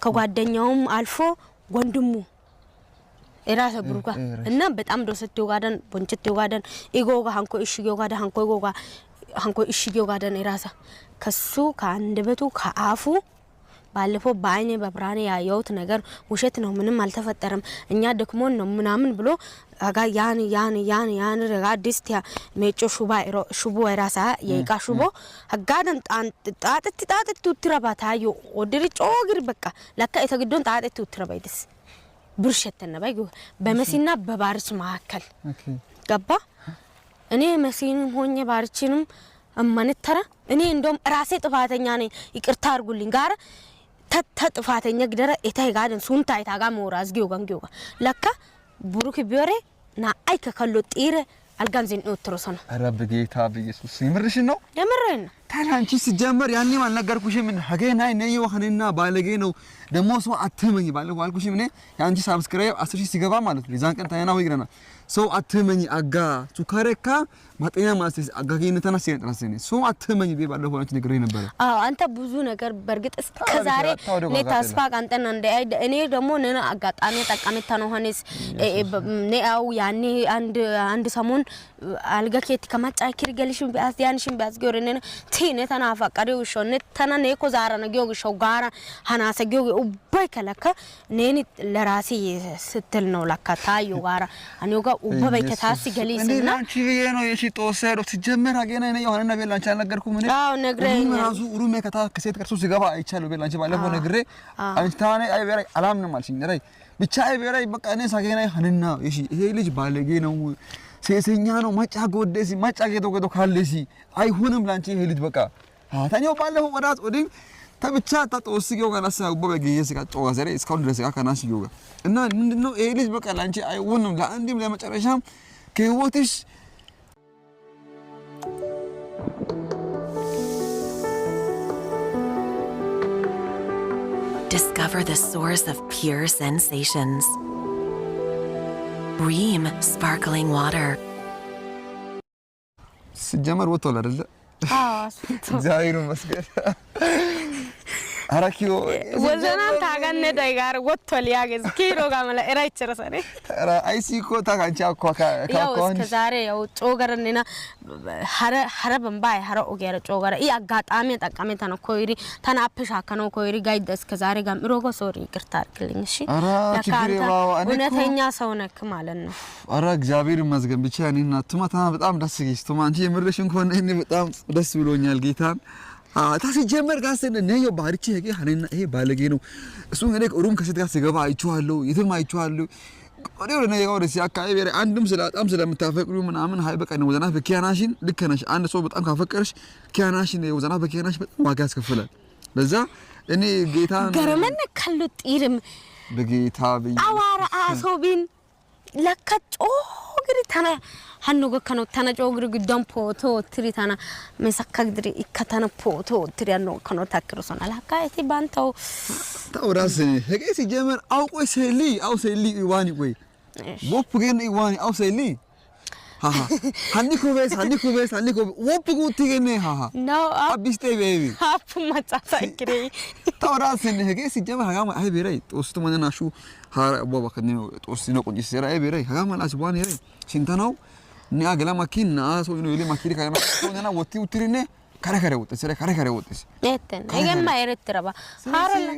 ከጓደኛውም አልፎ ወንድሙ እራሰ ብሩካ እና በጣም ደሰት ይወጋደን ቦንጭት ይወጋደን ኢጎጋ ሃንኮ እሺ ይወጋደ ሃንኮ እሺ ይወጋደን እራሳ ከሱ ካንደበቱ ካአፉ ባለፈው ባይኔ በብራኔ ያየውት ነገር ውሸት ነው ምንም አልተፈጠረም እኛ ደክሞን ነው ምናምን ብሎ አጋ ያን ረጋ ዲስቲያ ሜጮ ሹቡ እራሳ የይቃ ሹቦ አጋደን ጣጥት ትረባታዩ ወድሪ ጮግር በቃ ለካ የተግዶን ጣጥት ትረባይደስ ብርሸተነ ባይ በመሲና በባርች ማከል ገባ እኔ መሲንም ሆኜ ባርችንም አማነተራ እኔ እንደም ራሴ ጥፋተኛ ነኝ ይቅርታ አርጉልኝ ጋር ተጥፋተኛ ግደረ እታይ ጋደን ሱንታይ ታጋ ሞራዝ ጊዮጋንጊዮ ለካ ብሩክ ቢወሬ ና አይከ ከሎ ጢረ አልጋንዘን ወትሮሰና ረብ ጌታ በኢየሱስ ይምርሽ ነው የምረን ታላንቺ ሲጀመር ያኔ ማልነገርኩሽም ሀገናይ ነይ ወህነና ባለጌ ነው ደሞስ አትመኝ ባለው አልኩሽም እኔ ያንቺ ሰብስክራይብ 10 ሲገባ ማለት ነው ዛን ቀን ታያናው ይግረና ሰው አትመኝ አጋ ሱካሬካ ማጤና ማስስ አጋገኝነታና ሲነጥራሰኔ ሰው አትመኝ ባለው ሆነች ነገር ነበር አንተ ብዙ ነገር በርግጥ እስከዛሬ ለታስፋ ቃንተና እኔ ደግሞ ነና አጋጣሚ ተጠቃመታ ነው ሆነስ ነአው ያኔ አንድ ሰሞን አልጋኬት ከማጫኪር ገልሽም ቢያስ ያንሽም ቢያስ ጎረነና ቲነታና አፋቀሪው ሾነ ተና ነኮ ዛራ ነው ሾው ጋራ ሃናሰ ጊዮ ኡባይ ከለከ ነኒ ለራሲ ስትል ነው ለካታዩ ጋራ አኒው ጋር ኡባይ ከታሲ ገሊስና አንቺ ነው የሺ ጦሰዶ ሲጀመር አገና ነው የሆነ ነገር ላንቺ አልነገርኩ ምን አው ነግረኝ ራሱ ሩሜ ከታ ከሴት ከርሱ ሲገባ አይቻለው በላንቺ ባለፈው ነግሬ አንቺ ታኔ አይ በራይ አላምንም አልሽኝ ነይ ብቻ አይ በራይ በቃ እኔ ሳገና ሀንና እሺ ይሄ ልጅ ባለጌ ነው ሴሰኛ ነው ማጫ ጎደሲ ማጫ ገዶ ካለሲ አይሁንም ላንቺ ይሄ ልጅ በቃ ታኛው ባለፈው ወዳት ወዲን ተብቻ ተጦስጊው ጋናስ በበገየስ ጋር ዘሬ እስካሁን ድረስ ካናስ ይውጋ እና ምንድነው ይሄ ልጅ በቃ ላንቺ አይሁንም ለአንዲም ለመጨረሻም ከህይወትሽ Discover the source of pure sensations. Bream sparkling water. ሲጀመር ወጥቷል አይደል? ዛይሩ መስገድ አራኪዮ ወዘና ታጋነ ዳይጋር ወጥቷል ያገዝ ኪሎ ጋመላ እራይቸረሰኔ አይሲኮ ታጋንቻ አኳካ ያው እስከዛሬ ያው ጮገረኔና ሐረ በንባይ ሐረ ኦገረ ጮገረ ይ አጋጣሚ ተጠቀመታ ነው ኮይሪ ተናፕሻ ከነው ኮይሪ ጋይደ እስከዛሬ ጋም ሮጎ ሶሪ ይቅርታ አርክልኝ እሺ እውነተኛ ሰው ነክ ማለት ነው አራ እግዚአብሔር ይመስገን ብቻ እኔና ቱማታ በጣም ደስ ይገሽ ቱማ አንቺ የምርሽን ኮነ እኔ በጣም ደስ ብሎኛል ጌታን ታሲ ጀመር ጋሰነ ነዮ ባርቺ ሄጌ ሀነና ይሄ ባለጌ ነው እሱ እንግዲህ ሩም ከሴት ጋር ሲገባ አይቻለሁ የትም አይቻለሁ ወዲያው ነው ወደ ሲያካይ በረ አንድም ስለጣም ስለምታፈቅሩ ምናምን ሃይ በቃ ነው ወዘና በኪያናሽን ልከነሽ አንድ ሰው በጣም ካፈቀርሽ ኪያናሽን ወዘና በኪያናሽ በጣም ዋጋ ያስከፍላል ለዛ እኔ ጌታ ገረመን ከሉ ጢርም በጌታ በይ አዋራ አሶቢን ለከጮ ግሪ ታና hanno gokkano tana jogri gidon poto tri tana mesakagdri ikatana poto tri anno kono takro sona la kaiti bantaw tawras hege si jemer aw ko seli iwani koy wop gen iwani aw seli ha hanni ko bes wop go tigene ha no abiste baby hap matsa ikri tawras hege si jemer ha ma ay beray tostu manana shu ha baba kadni tostu no qonji sera ay beray ha ma las bwani re sintanaw ni agala makina so ino ile makiri kare makona woti utirine kare kare wote sere kare kare wote eten egen ma eretraba harala